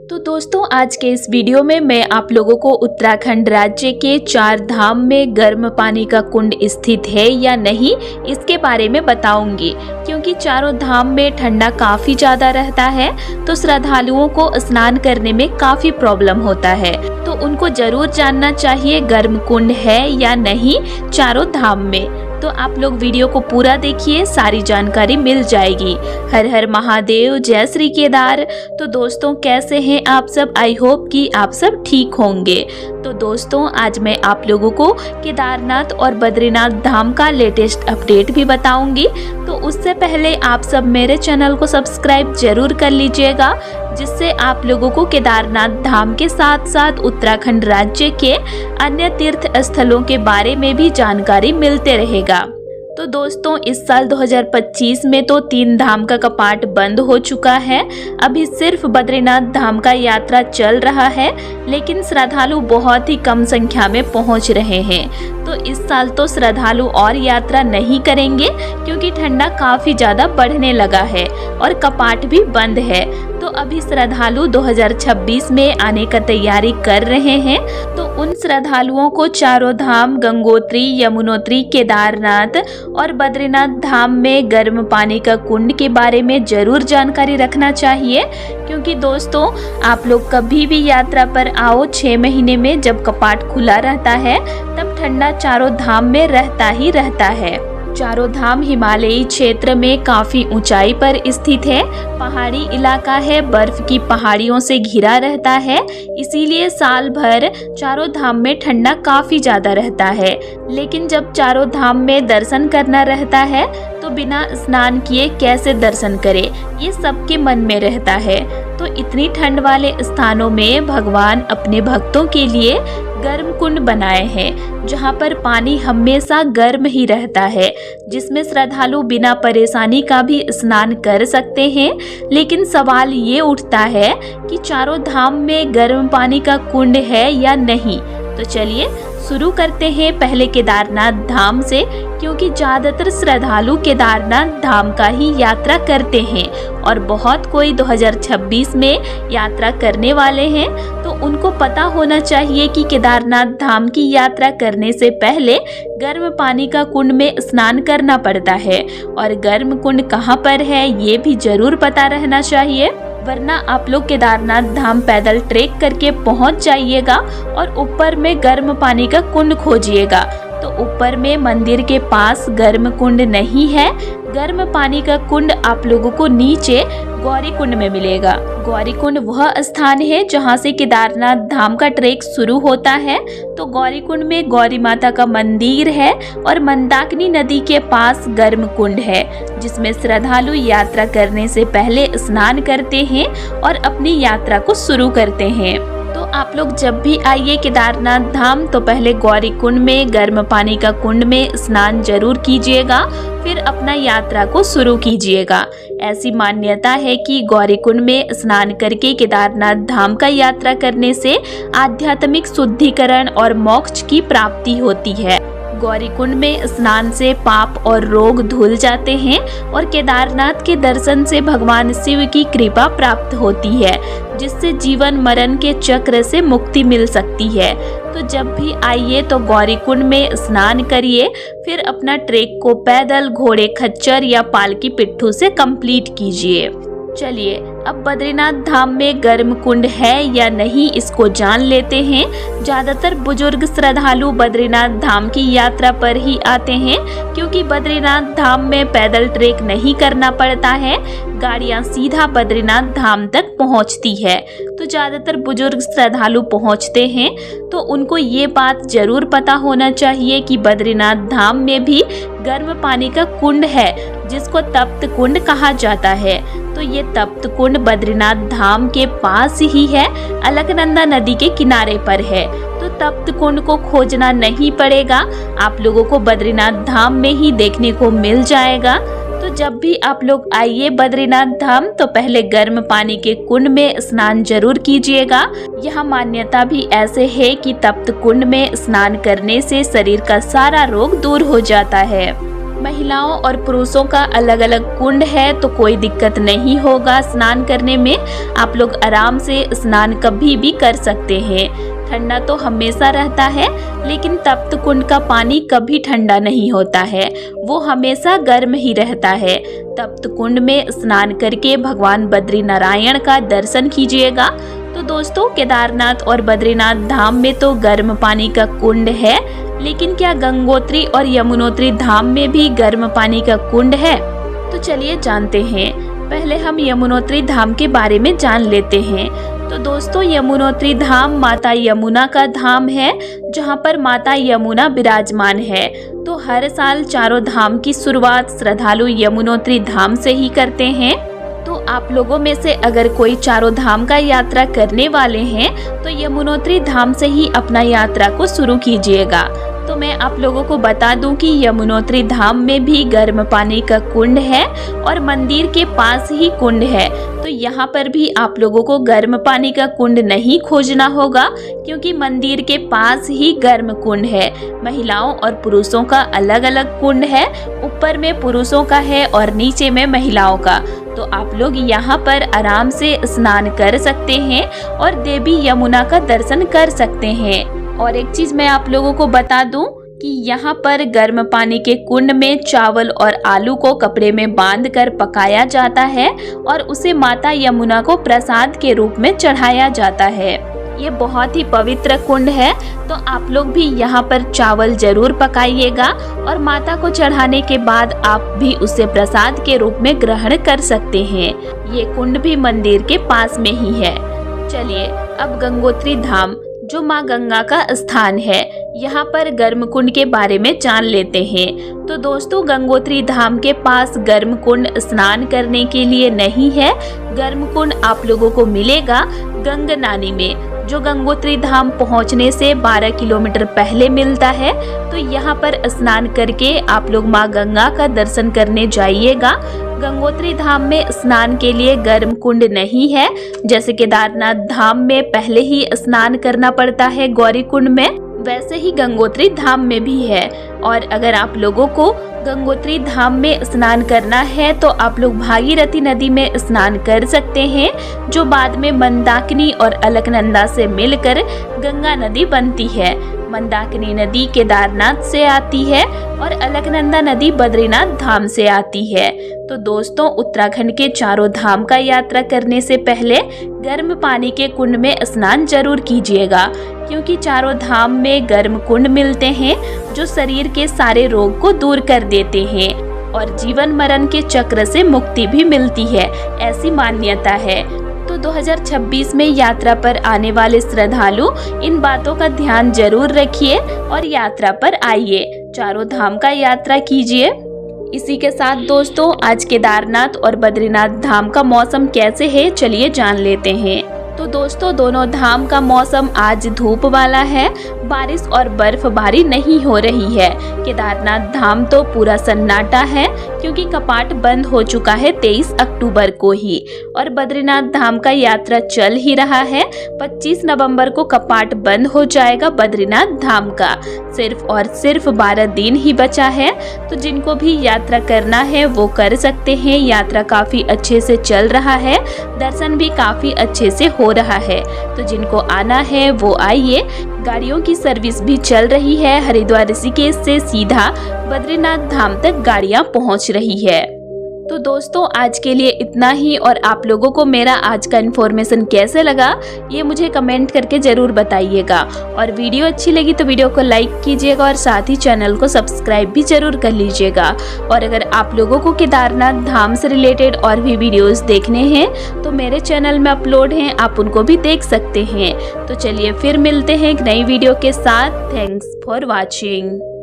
तो दोस्तों आज के इस वीडियो में मैं आप लोगों को उत्तराखंड राज्य के 4 धाम में गर्म पानी का कुंड स्थित है या नहीं इसके बारे में बताऊंगी, क्योंकि चारों धाम में ठंडा काफी ज्यादा रहता है तो श्रद्धालुओं को स्नान करने में काफी प्रॉब्लम होता है। तो उनको जरूर जानना चाहिए गर्म कुंड है या नहीं चारों धाम में। तो आप लोग वीडियो को पूरा देखिए, सारी जानकारी मिल जाएगी। हर हर महादेव, जय श्री केदार। तो दोस्तों कैसे हैं आप सब? आई होप कि आप सब ठीक होंगे। तो दोस्तों आज मैं आप लोगों को केदारनाथ और बद्रीनाथ धाम का लेटेस्ट अपडेट भी बताऊंगी। तो उससे पहले आप सब मेरे चैनल को सब्सक्राइब जरूर कर लीजिएगा, जिससे आप लोगों को केदारनाथ धाम के साथ साथ उत्तराखंड राज्य के अन्य तीर्थ स्थलों के बारे में भी जानकारी मिलते रहेगा। तो दोस्तों इस साल 2025 में तो 3 धाम का कपाट बंद हो चुका है। अभी सिर्फ बद्रीनाथ धाम का यात्रा चल रहा है, लेकिन श्रद्धालु बहुत ही कम संख्या में पहुंच रहे हैं। तो इस साल तो श्रद्धालु और यात्रा नहीं करेंगे, क्योंकि ठंडा काफी ज्यादा बढ़ने लगा है और कपाट भी बंद है। तो अभी श्रद्धालु 2026 में आने का तैयारी कर रहे हैं। तो उन श्रद्धालुओं को चारों धाम गंगोत्री, यमुनोत्री, केदारनाथ और बद्रीनाथ धाम में गर्म पानी का कुंड के बारे में जरूर जानकारी रखना चाहिए, क्योंकि दोस्तों आप लोग कभी भी यात्रा पर आओ 6 महीने में जब कपाट खुला रहता है तब ठंडा चारों धाम में रहता ही रहता है। चारों धाम हिमालयी क्षेत्र में काफी ऊंचाई पर स्थित है। पहाड़ी इलाका है, बर्फ की पहाड़ियों से घिरा रहता है, इसीलिए साल भर चारों धाम में ठंडा काफी ज्यादा रहता है। लेकिन जब चारों धाम में दर्शन करना रहता है तो बिना स्नान किए कैसे दर्शन करें, ये सबके मन में रहता है। तो इतनी ठंड वाले स्थानों में भगवान अपने भक्तों के लिए गर्म कुंड बनाए हैं, जहां पर पानी हमेशा गर्म ही रहता है, जिसमें श्रद्धालु बिना परेशानी का भी स्नान कर सकते हैं। लेकिन सवाल ये उठता है कि चारों धाम में गर्म पानी का कुंड है या नहीं। तो चलिए शुरू करते हैं पहले केदारनाथ धाम से, क्योंकि ज़्यादातर श्रद्धालु केदारनाथ धाम का ही यात्रा करते हैं और बहुत कोई 2026 में यात्रा करने वाले हैं। तो उनको पता होना चाहिए कि केदारनाथ धाम की यात्रा करने से पहले गर्म पानी का कुंड में स्नान करना पड़ता है, और गर्म कुंड कहाँ पर है ये भी जरूर पता रहना चाहिए, वरना आप लोग केदारनाथ धाम पैदल ट्रेक करके पहुंच जाइएगा और ऊपर में गर्म पानी का कुंड खोजिएगा। तो ऊपर में मंदिर के पास गर्म कुंड नहीं है। गर्म पानी का कुंड आप लोगों को नीचे गौरी कुंड में मिलेगा। गौरी कुंड वह स्थान है जहां से केदारनाथ धाम का ट्रेक शुरू होता है। तो गौरी कुंड में गौरी माता का मंदिर है और मंदाकिनी नदी के पास गर्म कुंड है, जिसमें श्रद्धालु यात्रा करने से पहले स्नान करते हैं और अपनी यात्रा को शुरू करते हैं। तो आप लोग जब भी आइए केदारनाथ धाम तो पहले गौरी कुंड में गर्म पानी का कुंड में स्नान जरूर कीजिएगा, फिर अपना यात्रा को शुरू कीजिएगा। ऐसी मान्यता है कि गौरी कुंड में स्नान करके केदारनाथ धाम का यात्रा करने से आध्यात्मिक शुद्धिकरण और मोक्ष की प्राप्ति होती है। गौरी कुंड में स्नान से पाप और रोग धुल जाते हैं और केदारनाथ के दर्शन से भगवान शिव की कृपा प्राप्त होती है, जिससे जीवन मरण के चक्र से मुक्ति मिल सकती है। तो जब भी आइए तो गौरी कुंड में स्नान करिए, फिर अपना ट्रेक को पैदल, घोड़े, खच्चर या पालकी पिट्ठू से कंप्लीट कीजिए। चलिए अब बद्रीनाथ धाम में गर्म कुंड है या नहीं इसको जान लेते हैं। ज्यादातर बुजुर्ग श्रद्धालु बद्रीनाथ धाम की यात्रा पर ही आते हैं, क्योंकि बद्रीनाथ धाम में पैदल ट्रेक नहीं करना पड़ता है, गाड़ियां सीधा बद्रीनाथ धाम तक पहुंचती है। तो ज्यादातर बुजुर्ग श्रद्धालु पहुंचते हैं, तो उनको ये बात जरूर पता होना चाहिए कि बद्रीनाथ धाम में भी गर्म पानी का कुंड है, जिसको तप्त कुंड कहा जाता है। तो ये तप्त कुंड बद्रीनाथ धाम के पास ही है, अलकनंदा नदी के किनारे पर है। तो तप्त कुंड को खोजना नहीं पड़ेगा, आप लोगों को बद्रीनाथ धाम में ही देखने को मिल जाएगा। तो जब भी आप लोग आइए बद्रीनाथ धाम तो पहले गर्म पानी के कुंड में स्नान जरूर कीजिएगा। यह मान्यता भी ऐसे है कि तप्त कुंड में स्नान करने से शरीर का सारा रोग दूर हो जाता है। महिलाओं और पुरुषों का अलग अलग कुंड है, तो कोई दिक्कत नहीं होगा स्नान करने में। आप लोग आराम से स्नान कभी भी कर सकते हैं। ठंडा तो हमेशा रहता है, लेकिन तप्त कुंड का पानी कभी ठंडा नहीं होता है, वो हमेशा गर्म ही रहता है। तप्त कुंड में स्नान करके भगवान बद्रीनारायण का दर्शन कीजिएगा। तो दोस्तों, केदारनाथ और बद्रीनाथ धाम में तो गर्म पानी का कुंड है, लेकिन क्या गंगोत्री और यमुनोत्री धाम में भी गर्म पानी का कुंड है? तो चलिए जानते हैं। पहले हम यमुनोत्री धाम के बारे में जान लेते हैं। तो दोस्तों, यमुनोत्री धाम माता यमुना का धाम है, जहां पर माता यमुना विराजमान है। तो हर साल चारों धाम की शुरुआत श्रद्धालु यमुनोत्री धाम से ही करते हैं। तो आप लोगों में से अगर कोई चारों धाम का यात्रा करने वाले हैं, तो यमुनोत्री धाम से ही अपना यात्रा को शुरू कीजिएगा। तो मैं आप लोगों को बता दूं कि यमुनोत्री धाम में भी गर्म पानी का कुंड है और मंदिर के पास ही कुंड है। तो यहाँ पर भी आप लोगों को गर्म पानी का कुंड नहीं खोजना होगा, क्योंकि मंदिर के पास ही गर्म कुंड है। महिलाओं और पुरुषों का अलग अलग कुंड है, ऊपर में पुरुषों का है और नीचे में महिलाओं का। तो आप लोग यहाँ पर आराम से स्नान कर सकते हैं और देवी यमुना का दर्शन कर सकते हैं। और एक चीज मैं आप लोगों को बता दूं कि यहाँ पर गर्म पानी के कुंड में चावल और आलू को कपड़े में बांधकर पकाया जाता है और उसे माता यमुना को प्रसाद के रूप में चढ़ाया जाता है। ये बहुत ही पवित्र कुंड है, तो आप लोग भी यहाँ पर चावल जरूर पकाइएगा और माता को चढ़ाने के बाद आप भी उसे प्रसाद के रूप में ग्रहण कर सकते हैं। ये कुंड भी मंदिर के पास में ही है। चलिए अब गंगोत्री धाम, जो माँ गंगा का स्थान है, यहाँ पर गर्म कुंड के बारे में जान लेते हैं। तो दोस्तों, गंगोत्री धाम के पास गर्म कुंड स्नान करने के लिए नहीं है। गर्म कुंड आप लोगों को मिलेगा गंगनानी में, जो गंगोत्री धाम पहुँचने से 12 किलोमीटर पहले मिलता है। तो यहाँ पर स्नान करके आप लोग माँ गंगा का दर्शन करने जाइएगा। गंगोत्री धाम में स्नान के लिए गर्म कुंड नहीं है। जैसे केदारनाथ धाम में पहले ही स्नान करना पड़ता है गौरी कुंड में, वैसे ही गंगोत्री धाम में भी है। और अगर आप लोगों को गंगोत्री धाम में स्नान करना है, तो आप लोग भागीरथी नदी में स्नान कर सकते हैं, जो बाद में मंदाकिनी और अलकनंदा से मिलकर गंगा नदी बनती है। मंदाकिनी नदी केदारनाथ से आती है और अलकनंदा नदी बद्रीनाथ धाम से आती है। तो दोस्तों, उत्तराखंड के चारों धाम का यात्रा करने से पहले गर्म पानी के कुंड में स्नान जरूर कीजिएगा, क्योंकि चारों धाम में गर्म कुंड मिलते हैं, जो शरीर के सारे रोग को दूर कर देते हैं और जीवन मरण के चक्र से मुक्ति भी मिलती है, ऐसी मान्यता है। तो 2026 में यात्रा पर आने वाले श्रद्धालु इन बातों का ध्यान जरूर रखिए और यात्रा पर आइए, चारों धाम का यात्रा कीजिए। इसी के साथ दोस्तों, आज केदारनाथ और बद्रीनाथ धाम का मौसम कैसे है, चलिए जान लेते हैं। तो दोस्तों, दोनों धाम का मौसम आज धूप वाला है, बारिश और बर्फबारी नहीं हो रही है। केदारनाथ धाम तो पूरा सन्नाटा है, क्योंकि कपाट बंद हो चुका है 23 अक्टूबर को ही, और बद्रीनाथ धाम का यात्रा चल ही रहा है। 25 नवंबर को कपाट बंद हो जाएगा बद्रीनाथ धाम का। सिर्फ और सिर्फ 12 दिन ही बचा है, तो जिनको भी यात्रा करना है वो कर सकते हैं। यात्रा काफी अच्छे से चल रहा है, दर्शन भी काफी अच्छे से हो रहा है। तो जिनको आना है वो आइए। गाड़ियों की सर्विस भी चल रही है। हरिद्वार ऋषिकेश से सीधा बद्रीनाथ धाम तक गाड़ियां पहुंच रही है। तो दोस्तों, आज के लिए इतना ही, और आप लोगों को मेरा आज का इन्फॉर्मेशन कैसे लगा ये मुझे कमेंट करके ज़रूर बताइएगा। और वीडियो अच्छी लगी तो वीडियो को लाइक कीजिएगा और साथ ही चैनल को सब्सक्राइब भी ज़रूर कर लीजिएगा। और अगर आप लोगों को केदारनाथ धाम से रिलेटेड और भी वीडियोस देखने हैं तो मेरे चैनल में अपलोड हैं, आप उनको भी देख सकते हैं। तो चलिए फिर मिलते हैं एक नई वीडियो के साथ। Thanks for watching.